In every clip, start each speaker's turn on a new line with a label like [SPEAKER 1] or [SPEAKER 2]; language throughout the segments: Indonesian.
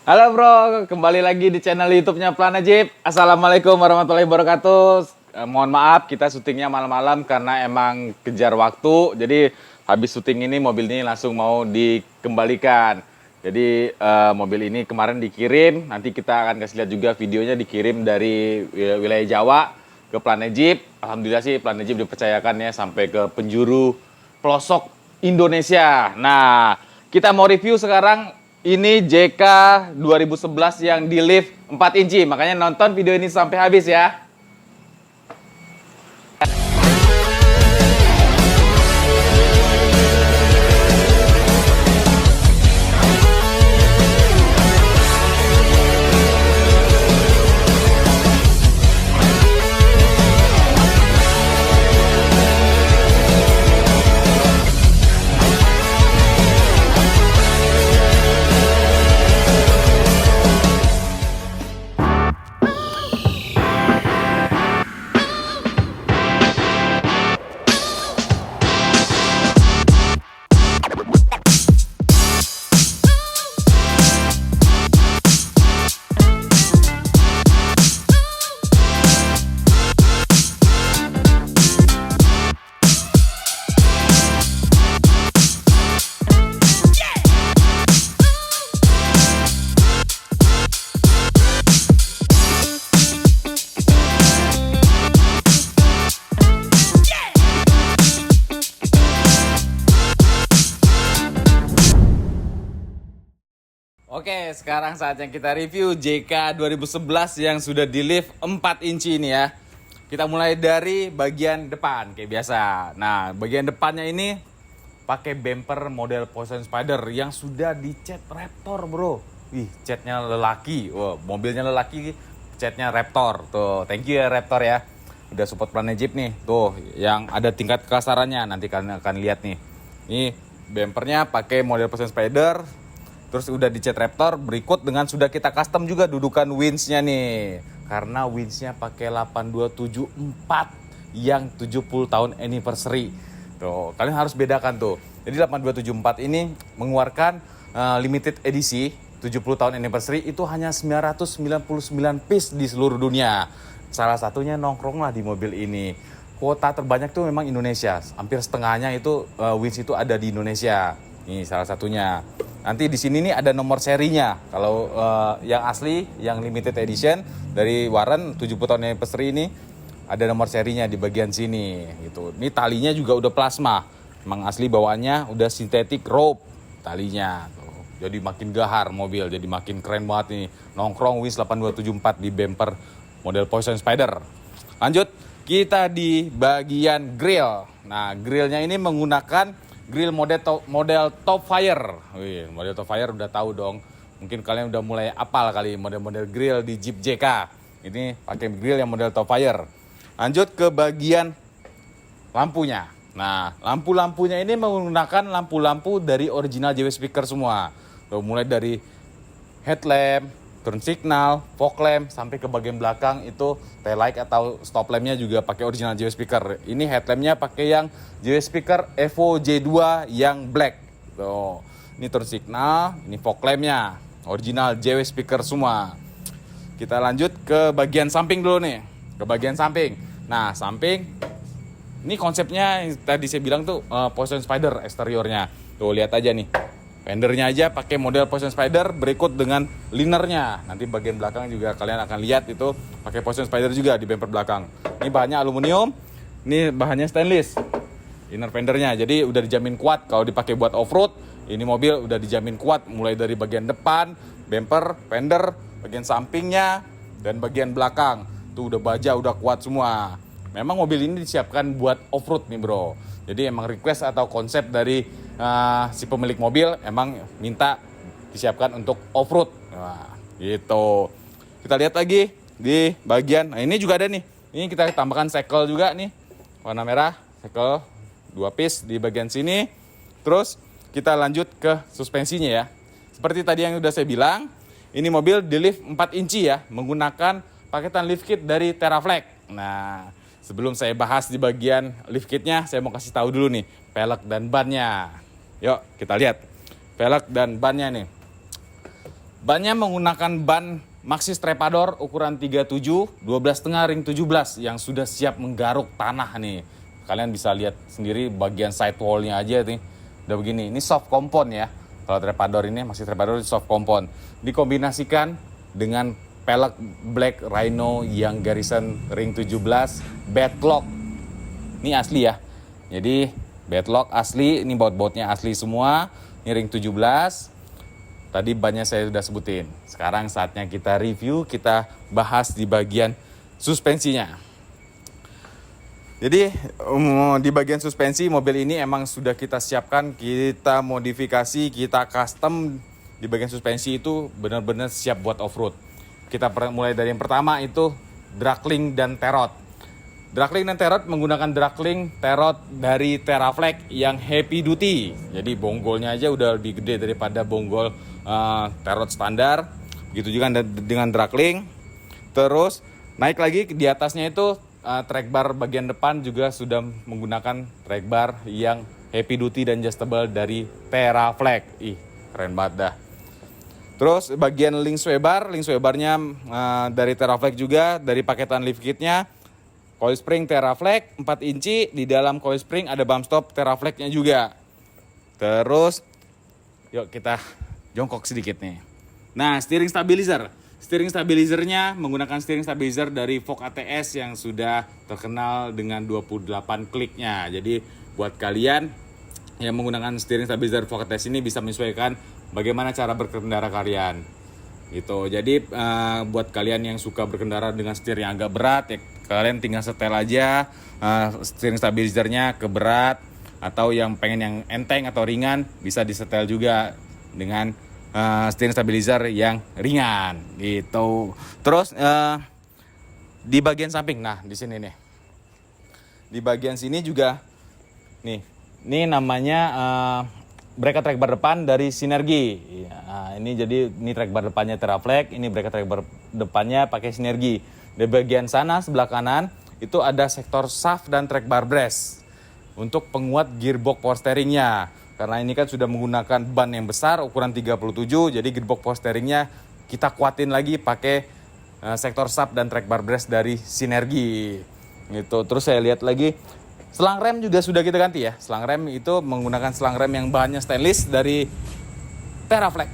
[SPEAKER 1] Halo bro, kembali lagi di channel YouTube-nya Plana Jeep. Assalamualaikum warahmatullahi wabarakatuh. Mohon maaf kita syutingnya malam-malam karena emang kejar waktu. Jadi habis syuting ini mobil ini langsung mau dikembalikan. Jadi mobil ini kemarin dikirim, nanti kita akan kasih lihat juga videonya dikirim dari wilayah Jawa ke Plana Jeep. Alhamdulillah sih Plana Jeep dipercayakan ya sampai ke penjuru pelosok Indonesia. Nah, kita mau review sekarang. Ini JK 2011 yang di lift 4 inci, makanya nonton video ini sampai habis ya. Oke, sekarang saatnya kita review JK 2011 yang sudah di lift 4 inci ini ya. Kita mulai dari bagian depan kayak biasa. Nah, bagian depannya ini pakai bumper model Poison Spider yang sudah dicat Raptor, bro. Wih, catnya lelaki. Wah, mobilnya lelaki, catnya Raptor. Tuh, thank you ya Raptor ya. Udah support Plana Jeep nih. Tuh, yang ada tingkat kekasarannya nanti kalian akan lihat nih. Ini bumpernya pakai model Poison Spider. Terus udah dicat Raptor, berikut dengan sudah kita custom juga dudukan winch-nya nih. Karena winch-nya pakai 8274 yang 70 tahun anniversary. Tuh, kalian harus bedakan tuh. Jadi 8274 ini mengeluarkan limited edisi 70 tahun anniversary itu hanya 999 piece di seluruh dunia. Salah satunya nongkrong lah di mobil ini. Kuota terbanyak tuh memang Indonesia. Hampir setengahnya itu winch itu ada di Indonesia. Ini salah satunya. Nanti di sini nih ada nomor serinya. Kalau yang asli, yang limited edition dari Warren 70 tahun anniversary ini ada nomor serinya di bagian sini gitu. Ini talinya juga udah plasma. Emang asli bawaannya udah synthetic rope talinya. Tuh. Jadi makin gahar mobil, jadi makin keren banget nih. Nongkrong Wins 8274 di bumper model Poison Spider. Lanjut, kita di bagian grill. Nah, grillnya ini menggunakan grill model Top Fire. Wih, model Top Fire udah tahu dong. Mungkin kalian udah mulai apal kali model-model grill di Jeep JK. Ini pakai grill yang model Top Fire. Lanjut ke bagian lampunya. Nah, lampu-lampunya ini menggunakan lampu-lampu dari original JW Speaker semua. Tuh, mulai dari headlamp, turn signal, fog lamp, sampai ke bagian belakang itu tail light atau stop lampnya juga pakai original JW Speaker. Ini headlampnya pakai yang JW Speaker Evo J2 yang black. Tuh. Ini turn signal, ini fog lampnya original JW Speaker semua. Kita lanjut ke bagian samping dulu nih. Ke bagian samping. Nah, samping ini konsepnya tadi saya bilang tuh Poison Spider eksteriornya. Tuh lihat aja nih. Fendernya aja pakai model Poison Spider, berikut dengan linernya. Nanti bagian belakang juga kalian akan lihat itu pakai Poison Spider juga di bumper belakang. Ini bahannya aluminium, ini bahannya stainless. Inner fendernya, jadi udah dijamin kuat kalau dipakai buat off-road. Ini mobil udah dijamin kuat mulai dari bagian depan, bumper, fender, bagian sampingnya, dan bagian belakang. Tuh udah baja, udah kuat semua. Memang mobil ini disiapkan buat off-road nih bro. Jadi emang request atau konsep dari si pemilik mobil emang minta disiapkan untuk off-road. Nah, gitu. Kita lihat lagi di bagian, nah ini juga ada nih. Ini kita tambahkan sekel juga nih. Warna merah, sekel 2 piece di bagian sini. Terus kita lanjut ke suspensinya ya. Seperti tadi yang udah saya bilang, ini mobil di lift 4 inci ya, menggunakan paketan lift kit dari Teraflex. Nah, sebelum saya bahas di bagian lift kitnya, saya mau kasih tahu dulu nih pelek dan bannya. Yuk kita lihat pelek dan bannya nih. Bannya menggunakan ban Maxxis Trepador ukuran 37, 12,5 ring 17 yang sudah siap menggaruk tanah nih. Kalian bisa lihat sendiri bagian sidewall-nya aja nih. Udah begini, ini soft compound ya. Kalau Trepador ini, Maxxis Trepador soft compound. Dikombinasikan dengan pelek Black Rhino yang garisan ring 17, bedlock. Ini asli ya. Jadi bedlock asli, ini baut-bautnya asli semua. Ini ring 17. Tadi bannya saya sudah sebutin. Sekarang saatnya kita review, kita bahas di bagian suspensinya. Jadi di bagian suspensi mobil ini emang sudah kita siapkan, kita modifikasi, kita custom. Di bagian suspensi itu benar-benar siap buat off-road. Kita mulai dari yang pertama itu Dragling dan Terot. Dragling dan Terot menggunakan Dragling Terot dari Teraflex yang heavy duty. Jadi bonggolnya aja udah lebih gede daripada bonggol Terot standar. Begitu juga dengan Dragling. Terus naik lagi di atasnya itu track bar bagian depan juga sudah menggunakan track bar yang heavy duty dan adjustable dari Teraflex. Ih, keren banget dah. Terus bagian link swebarnya dari Teraflex juga, dari paketan lift kitnya. Coil spring Teraflex 4 inci, di dalam coil spring ada bump stop Teraflex-nya juga. Terus yuk kita jongkok sedikit nih. Nah, steering stabilizer. Steering stabilizernya menggunakan steering stabilizer dari Vogue ATS yang sudah terkenal dengan 28 kliknya. Jadi buat kalian yang menggunakan steering stabilizer Vogue ATS ini bisa menyesuaikan bagaimana cara berkendara kalian. Gitu. Jadi buat kalian yang suka berkendara dengan setir yang agak berat ya, kalian tinggal setel aja steering stabilizernya ke berat, atau yang pengen yang enteng atau ringan bisa disetel juga dengan steering stabilizer yang ringan gitu. Terus di bagian samping, nah di sini nih, di bagian sini juga nih, ini namanya bracket track bar depan dari Sinergi. Nah, ini jadi ini track bar depannya Teraflex, ini bracket track bar depannya pakai Sinergi. Di bagian sana sebelah kanan itu ada sektor shaft dan track bar brace untuk penguat gearbox power steeringnya. Karena ini kan sudah menggunakan ban yang besar ukuran 37, jadi gearbox power steeringnya kita kuatin lagi pakai sektor shaft dan track bar brace dari Sinergi. Gitu. Terus saya lihat lagi selang rem juga sudah kita ganti ya. Selang rem itu menggunakan selang rem yang bahannya stainless dari Teraflex.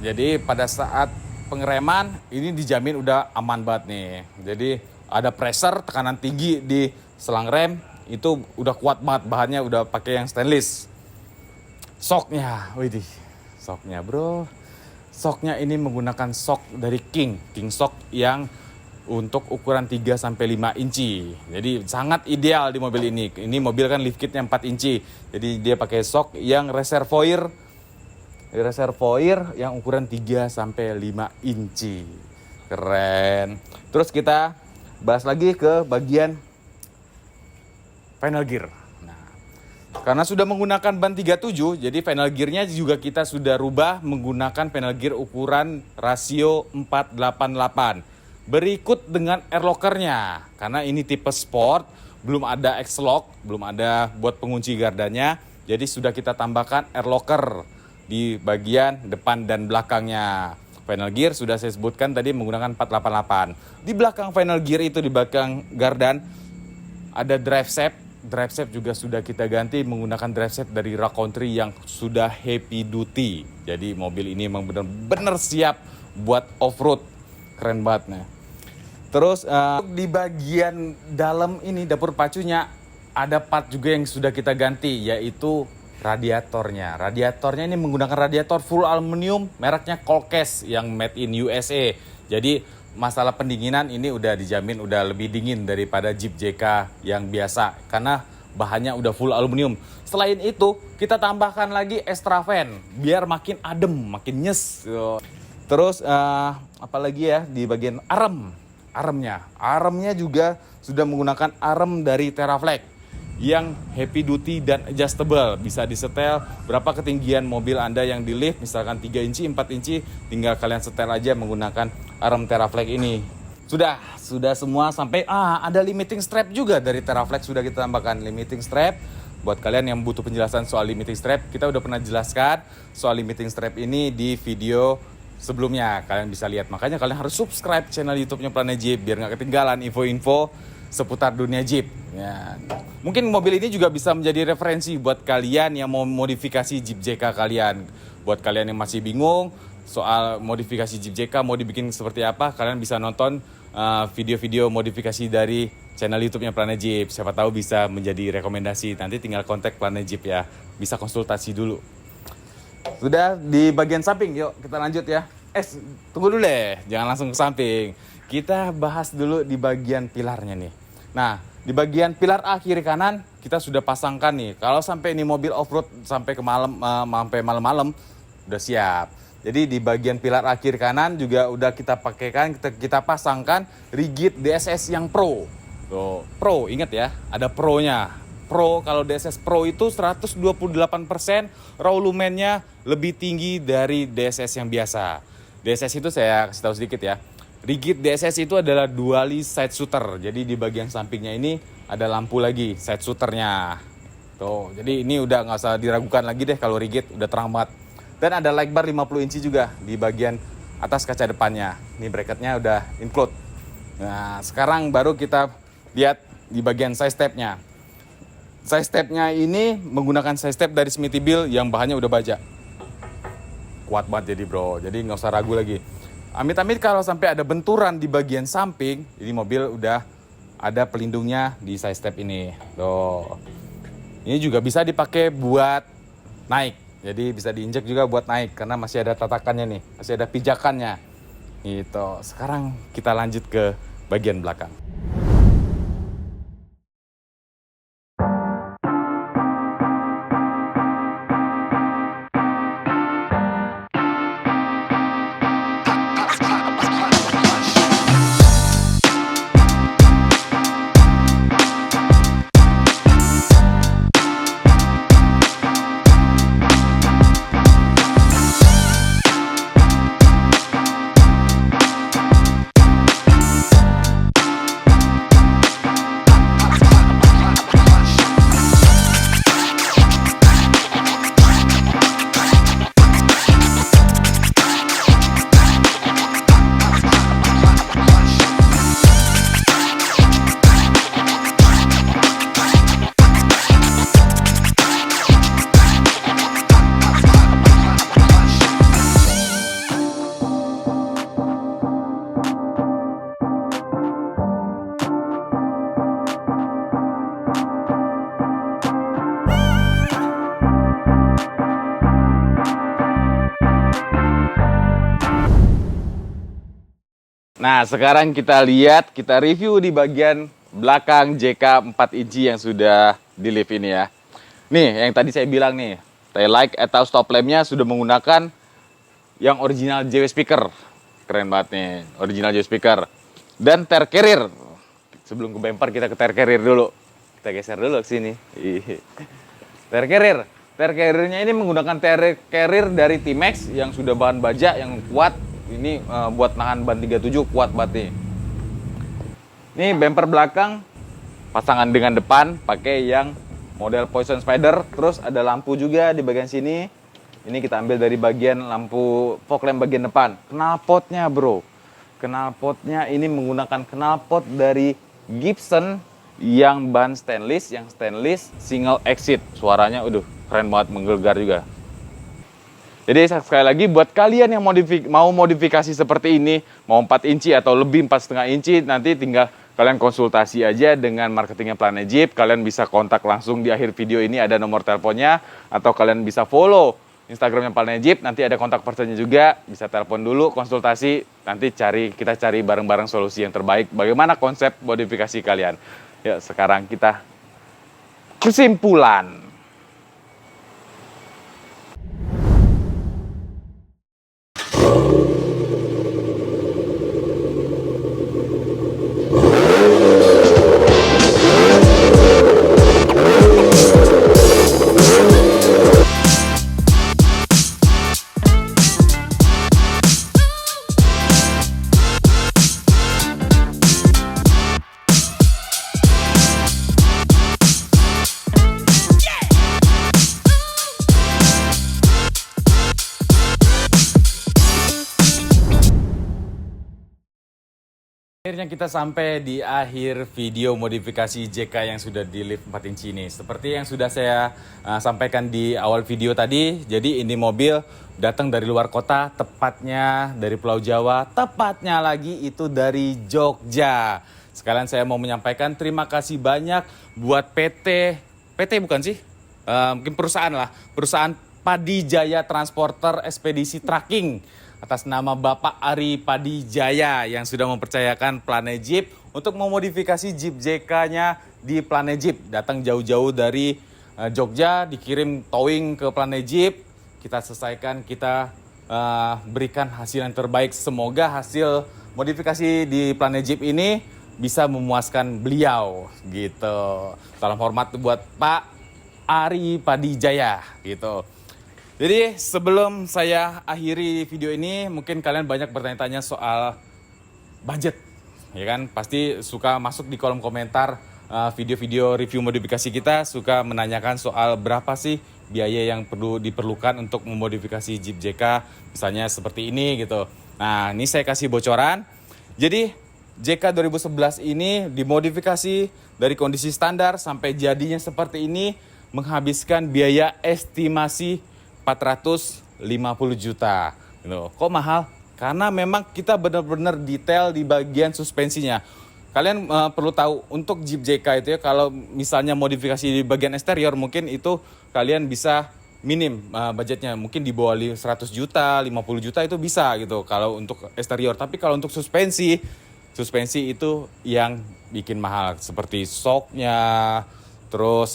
[SPEAKER 1] Jadi pada saat pengereman ini dijamin udah aman banget nih. Jadi ada pressure, tekanan tinggi di selang rem itu udah kuat banget, bahannya udah pakai yang stainless. Shocknya, widih, shocknya bro. Shocknya ini menggunakan shock dari King Shock yang untuk ukuran 3-5 inci. Jadi sangat ideal di mobil ini. Ini mobil kan lift kitnya 4 inci. Jadi dia pakai shock yang reservoir yang ukuran 3-5 inci. Keren. Terus kita bahas lagi ke bagian final gear. Nah, karena sudah menggunakan ban 37, jadi final gearnya juga kita sudah rubah menggunakan final gear ukuran rasio 488. Berikut dengan airlockernya, karena ini tipe sport, belum ada X-lock, belum ada buat pengunci gardanya, jadi sudah kita tambahkan airlocker di bagian depan dan belakangnya. Final gear sudah saya sebutkan tadi menggunakan 488. Di belakang final gear itu, di belakang gardan, ada drive shaft. Drive shaft juga sudah kita ganti menggunakan drive shaft dari Rock Country yang sudah heavy duty. Jadi mobil ini memang benar-benar siap buat off-road. Keren banget nih. Terus di bagian dalam ini dapur pacunya ada part juga yang sudah kita ganti, yaitu radiatornya. Radiatornya ini menggunakan radiator full aluminium mereknya Colcase yang made in USA. Jadi masalah pendinginan ini udah dijamin udah lebih dingin daripada Jeep JK yang biasa karena bahannya udah full aluminium. Selain itu kita tambahkan lagi extra fan biar makin adem, makin nyes. Terus apalagi ya di bagian aremnya juga sudah menggunakan arem dari Teraflex yang heavy duty dan adjustable, bisa disetel berapa ketinggian mobil Anda yang di lift, misalkan 3 inci, 4 inci, tinggal kalian setel aja menggunakan arem Teraflex ini. Sudah semua sampai ada limiting strap juga dari Teraflex sudah kita tambahkan limiting strap. Buat kalian yang butuh penjelasan soal limiting strap, kita udah pernah jelaskan soal limiting strap ini di video sebelumnya. Kalian bisa lihat, makanya kalian harus subscribe channel YouTube-nya Planet Jeep biar nggak ketinggalan info-info seputar dunia Jeep. Ya. Mungkin mobil ini juga bisa menjadi referensi buat kalian yang mau modifikasi Jeep JK kalian. Buat kalian yang masih bingung soal modifikasi Jeep JK mau dibikin seperti apa, kalian bisa nonton video-video modifikasi dari channel YouTube-nya Planet Jeep. Siapa tahu bisa menjadi rekomendasi. Nanti tinggal kontak Planet Jeep ya. Bisa konsultasi dulu. Sudah di bagian samping, yuk kita lanjut ya. Tunggu dulu deh, jangan langsung ke samping. Kita bahas dulu di bagian pilarnya nih. Nah, di bagian pilar A kiri kanan kita sudah pasangkan nih. Kalau sampai ini mobil off-road sampai ke malam-malam udah siap. Jadi di bagian pilar A kiri kanan juga udah kita pakaikan, kita pasangkan rigid DSS yang Pro. Tuh, Pro, ingat ya, ada Pro-nya. Pro, kalau DSS Pro itu 128% raw lumennya lebih tinggi dari DSS yang biasa. DSS itu saya kasih tahu sedikit ya. Rigid DSS itu adalah dually side shooter. Jadi di bagian sampingnya ini ada lampu lagi side shooternya. Tuh, jadi ini udah nggak usah diragukan lagi deh kalau rigid, udah terang banget. Dan ada light bar 50 inci juga di bagian atas kaca depannya. Ini bracketnya udah include. Nah, sekarang baru kita lihat di bagian side stepnya. Side stepnya ini menggunakan side step dari Smithybilt yang bahannya udah baja. Kuat banget jadi bro, jadi nggak usah ragu lagi. Amit-amit kalau sampai ada benturan di bagian samping, ini mobil udah ada pelindungnya di side step ini. Tuh. Ini juga bisa dipakai buat naik. Jadi bisa diinjek juga buat naik karena masih ada tatakannya nih, masih ada pijakannya. Gitu. Sekarang kita lanjut ke bagian belakang. Nah, sekarang kita lihat, kita review di bagian belakang JK 4 inci yang sudah di lift ini ya. Nih, yang tadi saya bilang nih, tail light atau stop lampnya sudah menggunakan yang original JW speaker. Keren banget nih, original JW speaker. Dan tire carrier. Sebelum ke bumper kita ke tire carrier dulu. Kita geser dulu ke sini. Tire carrier. Tire carriernya ini menggunakan tire carrier dari T-Max yang sudah bahan baja yang kuat. Ini buat nahan ban 37 kuat banget nih. Ini bumper belakang pasangan dengan depan pakai yang model Poison Spider. Terus ada lampu juga di bagian sini. Ini kita ambil dari bagian lampu fog lamp bagian depan. Knalpotnya bro. Knalpotnya ini menggunakan knalpot dari Gibson yang ban stainless, yang stainless single exit. Suaranya keren banget, menggelegar juga. Jadi sekali lagi buat kalian yang mau modifikasi seperti ini, mau 4 inci atau lebih 4,5 inci, nanti tinggal kalian konsultasi aja dengan marketingnya Planet Jeep. Kalian bisa kontak langsung di akhir video ini, ada nomor teleponnya, atau kalian bisa follow Instagramnya Planet Jeep, nanti ada kontak personnya juga, bisa telepon dulu, konsultasi, nanti kita cari bareng-bareng solusi yang terbaik. Bagaimana konsep modifikasi kalian? Ya, sekarang kita kesimpulan. Akhirnya kita sampai di akhir video modifikasi JK yang sudah di lift 4 inci ini. Seperti yang sudah saya sampaikan di awal video tadi, jadi ini mobil datang dari luar kota, tepatnya dari Pulau Jawa, tepatnya lagi itu dari Jogja. Sekalian saya mau menyampaikan terima kasih banyak buat PT bukan sih? Mungkin perusahaan lah, perusahaan Padi Jaya Transporter Ekspedisi Tracking atas nama Bapak Ari Padijaya yang sudah mempercayakan Planet Jeep untuk memodifikasi Jeep JK-nya di Planet Jeep. Datang jauh-jauh dari Jogja, dikirim towing ke Planet Jeep. Kita selesaikan, kita berikan hasil yang terbaik. Semoga hasil modifikasi di Planet Jeep ini bisa memuaskan beliau gitu. Salam hormat buat Pak Ari Padijaya gitu. Jadi sebelum saya akhiri video ini, mungkin kalian banyak bertanya-tanya soal budget, ya kan? Pasti suka masuk di kolom komentar video-video review modifikasi kita, suka menanyakan soal berapa sih biaya yang perlu diperlukan untuk memodifikasi Jeep JK, misalnya seperti ini gitu. Nah, ini saya kasih bocoran. Jadi JK 2011 ini dimodifikasi dari kondisi standar sampai jadinya seperti ini menghabiskan biaya estimasi 450 juta gitu. Kok mahal? Karena memang kita benar-benar detail di bagian suspensinya. Kalian perlu tahu untuk Jeep JK itu ya, kalau misalnya modifikasi di bagian eksterior mungkin itu kalian bisa minim budgetnya, mungkin di bawah 100 juta, 50 juta itu bisa gitu kalau untuk eksterior. Tapi kalau untuk suspensi itu yang bikin mahal, seperti shocknya, terus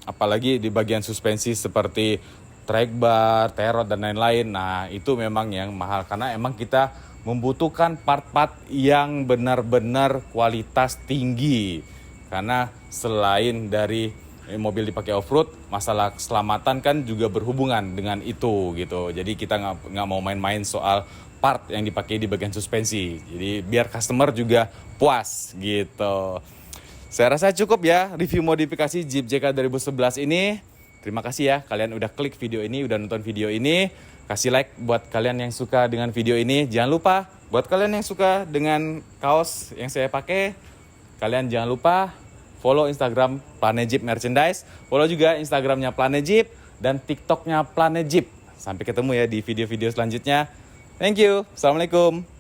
[SPEAKER 1] apalagi di bagian suspensi seperti track bar, terot dan lain-lain. Nah, itu memang yang mahal karena emang kita membutuhkan part-part yang benar-benar kualitas tinggi. Karena selain dari mobil dipakai off-road, masalah keselamatan kan juga berhubungan dengan itu gitu. Jadi kita nggak mau main-main soal part yang dipakai di bagian suspensi. Jadi biar customer juga puas gitu. Saya rasa cukup ya review modifikasi Jeep JK 2011 ini. Terima kasih ya kalian udah klik video ini, udah nonton video ini. Kasih like buat kalian yang suka dengan video ini. Jangan lupa buat kalian yang suka dengan kaos yang saya pakai, kalian jangan lupa follow Instagram Planet Jeep Merchandise, follow juga Instagramnya Planet Jeep dan TikToknya Planet Jeep. Sampai ketemu ya di video-video selanjutnya. Thank you. Assalamualaikum.